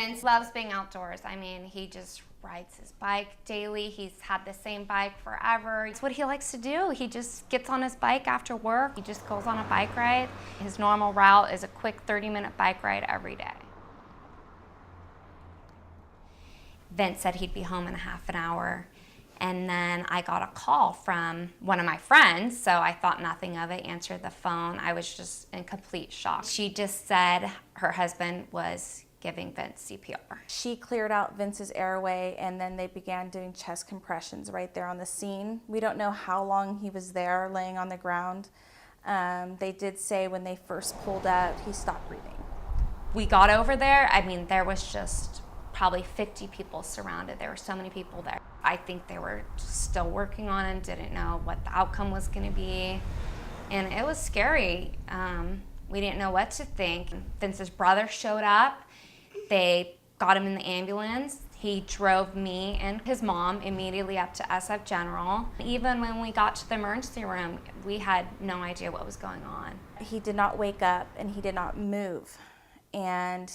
Vince loves being outdoors. I mean, he just rides his bike daily. He's had the same bike forever. It's what he likes to do. He just gets on his bike after work. He just goes on a bike ride. His normal route is a quick 30-minute bike ride every day. Vince said he'd be home in a half an hour. And then I got a call from one of my friends, so I thought nothing of it, answered the phone. I was just in complete shock. She just said her husband was giving Vince CPR. She cleared out Vince's airway, and then they began doing chest compressions right there on the scene. We don't know how long he was there laying on the ground. They did say when they first pulled up, he stopped breathing. We got over there, I mean, there was just probably 50 people surrounded. There were so many people there. I think they were still working on him, didn't know what the outcome was going to be. And it was scary. We didn't know what to think. Vince's brother showed up. They got him in the ambulance. He drove me and his mom immediately up to SF General. Even when we got to the emergency room, we had no idea what was going on. He did not wake up and he did not move. And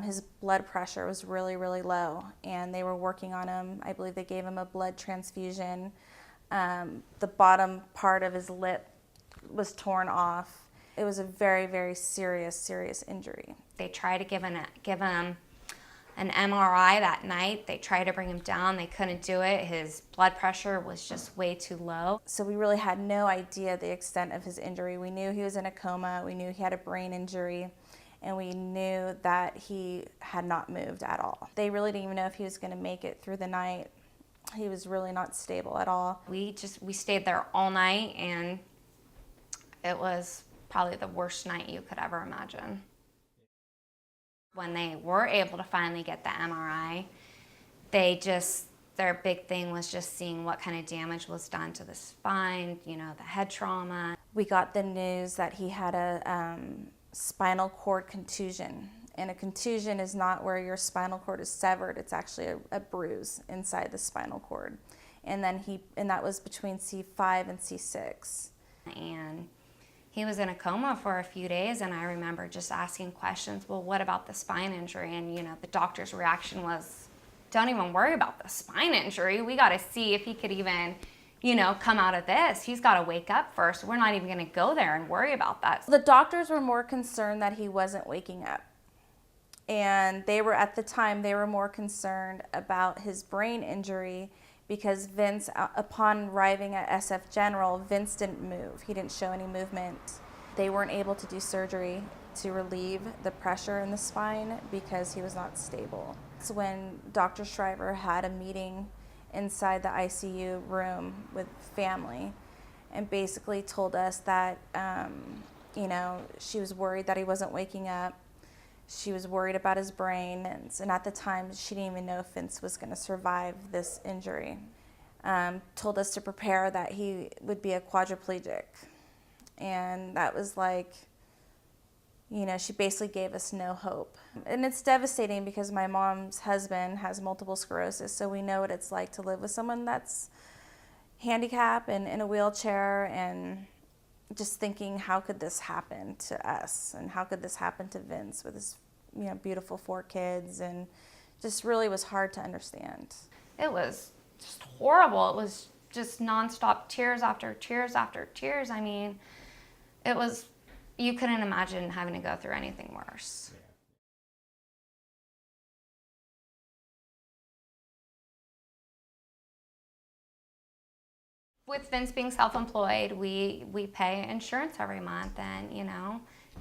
his blood pressure was really, really low. And they were working on him. I believe they gave him a blood transfusion. The bottom part of his lip was torn off. It was a very, very serious injury. They tried to give him an MRI that night. They tried to bring him down. They couldn't do it. His blood pressure was just way too low. So we really had no idea the extent of his injury. We knew he was in a coma. We knew he had a brain injury. And we knew that he had not moved at all. They really didn't even know if he was going to make it through the night. He was really not stable at all. We stayed there all night, and it was probably the worst night you could ever imagine. When they were able to finally get the MRI, their big thing was just seeing what kind of damage was done to the spine, the head trauma. We got the news that he had a spinal cord contusion. And a contusion is not where your spinal cord is severed. It's actually a bruise inside the spinal cord. And that was between C5 and C6. And he was in a coma for a few days, and I remember just asking questions, well, what about the spine injury? And the doctor's reaction was, don't even worry about the spine injury. We got to see if he could even come out of this. He's got to wake up first. We're not even going to go there and worry about that. The doctors were more concerned that he wasn't waking up. And at the time, they were more concerned about his brain injury because Vince, upon arriving at SF General, Vince didn't move. He didn't show any movement. They weren't able to do surgery to relieve the pressure in the spine because he was not stable. It's when Dr. Shriver had a meeting inside the ICU room with family and basically told us that, she was worried that he wasn't waking up. She was worried about his brain. And at the time, she didn't even know if Vince was going to survive this injury. Told us to prepare that he would be a quadriplegic. And that was like, she basically gave us no hope. And it's devastating because my mom's husband has multiple sclerosis, so we know what it's like to live with someone that's handicapped and in a wheelchair, and just thinking, how could this happen to us? And how could this happen to Vince with his beautiful 4 kids? And just really was hard to understand. It was just horrible. It was just nonstop tears after tears after tears. I mean, you couldn't imagine having to go through anything worse. With Vince being self-employed, we pay insurance every month, and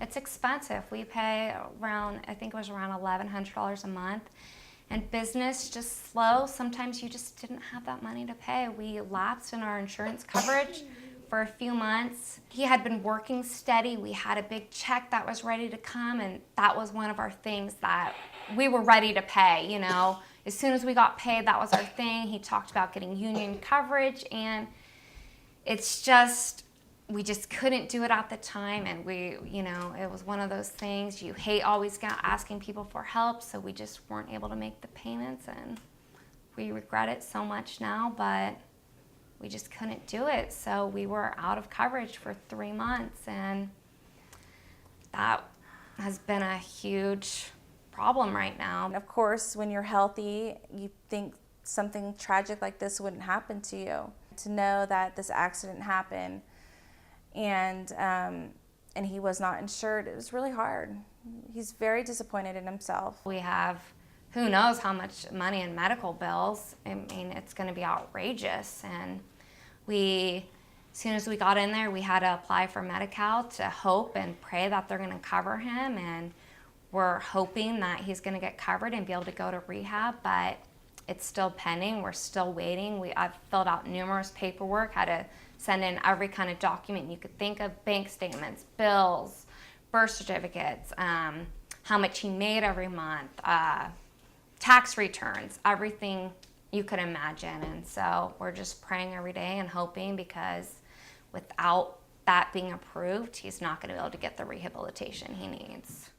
it's expensive. We pay around, I think it was around $1,100 a month. And business just slow. Sometimes you just didn't have that money to pay. We lapsed in our insurance coverage for a few months. He had been working steady. We had a big check that was ready to come, and that was one of our things that we were ready to pay, As soon as we got paid, that was our thing. He talked about getting union coverage, and it's just, we just couldn't do it at the time, and it was one of those things. You hate always asking people for help, so we just weren't able to make the payments, and we regret it so much now, but we just couldn't do it. So we were out of coverage for 3 months, and that has been a huge problem right now. And of course, when you're healthy, you think something tragic like this wouldn't happen to you. To know that this accident happened and he was not insured, it was really hard. He's very disappointed in himself. We have who knows how much money in medical bills. I mean, it's going to be outrageous. And as soon as we got in there, we had to apply for Medi-Cal to hope and pray that they're going to cover him. And we're hoping that he's going to get covered and be able to go to rehab, but it's still pending. We're still waiting. I've filled out numerous paperwork, had to send in every kind of document you could think of, bank statements, bills, birth certificates, how much he made every month, tax returns, everything you could imagine. And so we're just praying every day and hoping, because without that being approved, he's not going to be able to get the rehabilitation he needs.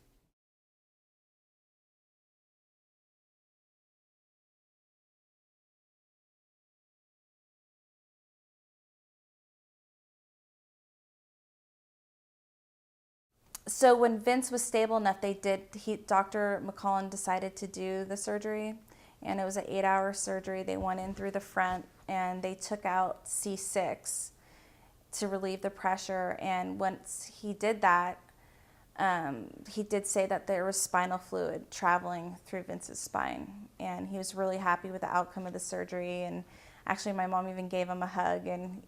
So when Vince was stable enough, Dr. McCollin decided to do the surgery, and it was an 8-hour surgery. They went in through the front and they took out C6 to relieve the pressure. And once he did that, he did say that there was spinal fluid traveling through Vince's spine, and he was really happy with the outcome of the surgery. And actually, my mom even gave him a hug, and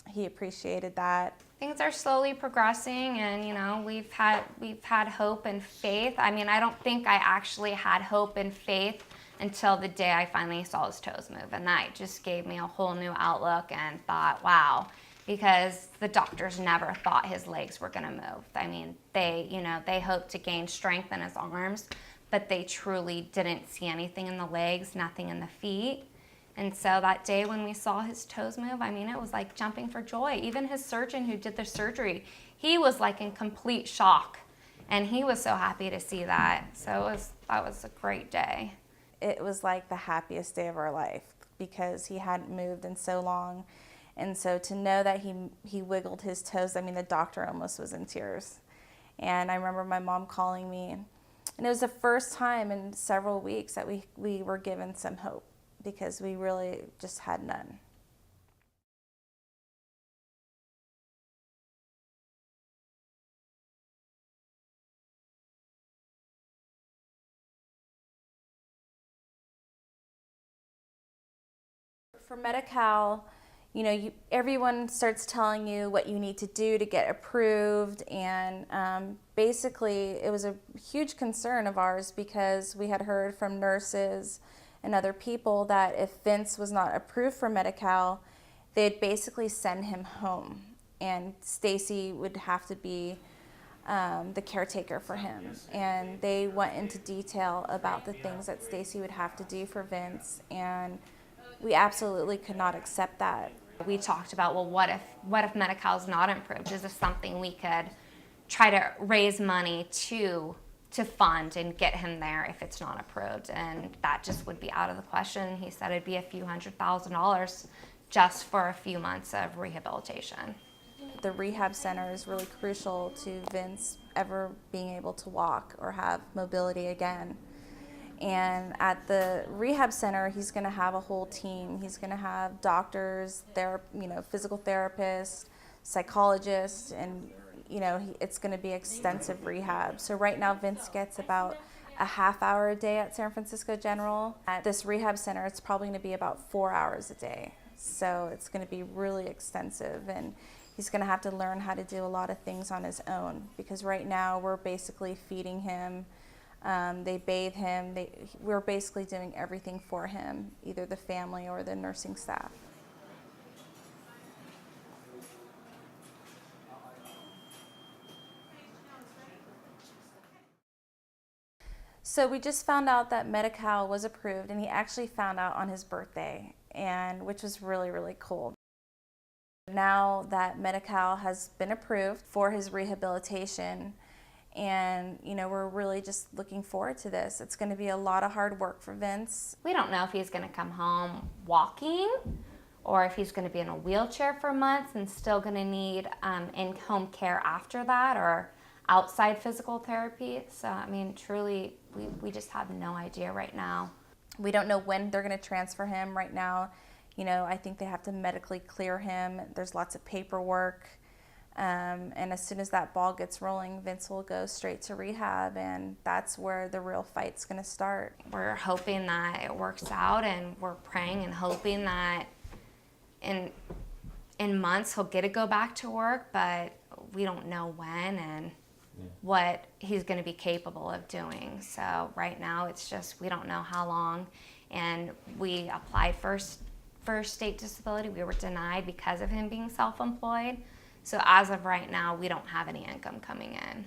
he appreciated that. Things are slowly progressing, and we've had hope and faith. I mean, I don't think I actually had hope and faith until the day I finally saw his toes move, and that just gave me a whole new outlook and thought, wow, because the doctors never thought his legs were going to move. I mean, they hoped to gain strength in his arms, but they truly didn't see anything in the legs, nothing in the feet. And so that day when we saw his toes move, I mean, it was like jumping for joy. Even his surgeon who did the surgery, he was like in complete shock. And he was so happy to see that. So that was a great day. It was like the happiest day of our life, because he hadn't moved in so long. And so to know that he wiggled his toes, I mean, the doctor almost was in tears. And I remember my mom calling me. And it was the first time in several weeks that we were given some hope, because we really just had none. For Medi-Cal, everyone starts telling you what you need to do to get approved, and basically it was a huge concern of ours, because we had heard from nurses and other people that if Vince was not approved for Medi-Cal, they'd basically send him home, and Stacy would have to be the caretaker for him. And they went into detail about the things that Stacy would have to do for Vince, and we absolutely could not accept that. We talked about, well, what if Medi-Cal is not approved? Is this something we could try to raise money to fund and get him there if it's not approved? And that just would be out of the question. He said it'd be a few $100,000 just for a few months of rehabilitation. The rehab center is really crucial to Vince ever being able to walk or have mobility again. And at the rehab center, he's going to have a whole team. He's going to have doctors, physical therapists, psychologists, and it's going to be extensive rehab. So right now, Vince gets about a half hour a day at San Francisco General. At this rehab center, it's probably going to be about 4 hours a day. So it's going to be really extensive, and he's going to have to learn how to do a lot of things on his own, because right now we're basically feeding him. They bathe him. We're basically doing everything for him, either the family or the nursing staff. So we just found out that Medi-Cal was approved, and he actually found out on his birthday, which was really, really cool. Now that Medi-Cal has been approved for his rehabilitation, and we're really just looking forward to this. It's going to be a lot of hard work for Vince. We don't know if he's going to come home walking, or if he's going to be in a wheelchair for months and still going to need in-home care after that, or outside physical therapy. So, I mean, truly, we just have no idea right now. We don't know when they're going to transfer him right now. You know, I think they have to medically clear him. There's lots of paperwork. And as soon as that ball gets rolling, Vince will go straight to rehab, and that's where the real fight's going to start. We're hoping that it works out, and we're praying and hoping that in months he'll get to go back to work, but we don't know when and what he's going to be capable of doing. So right now it's just we don't know how long, and we applied for state disability. We were denied because of him being self-employed. So as of right now, we don't have any income coming in.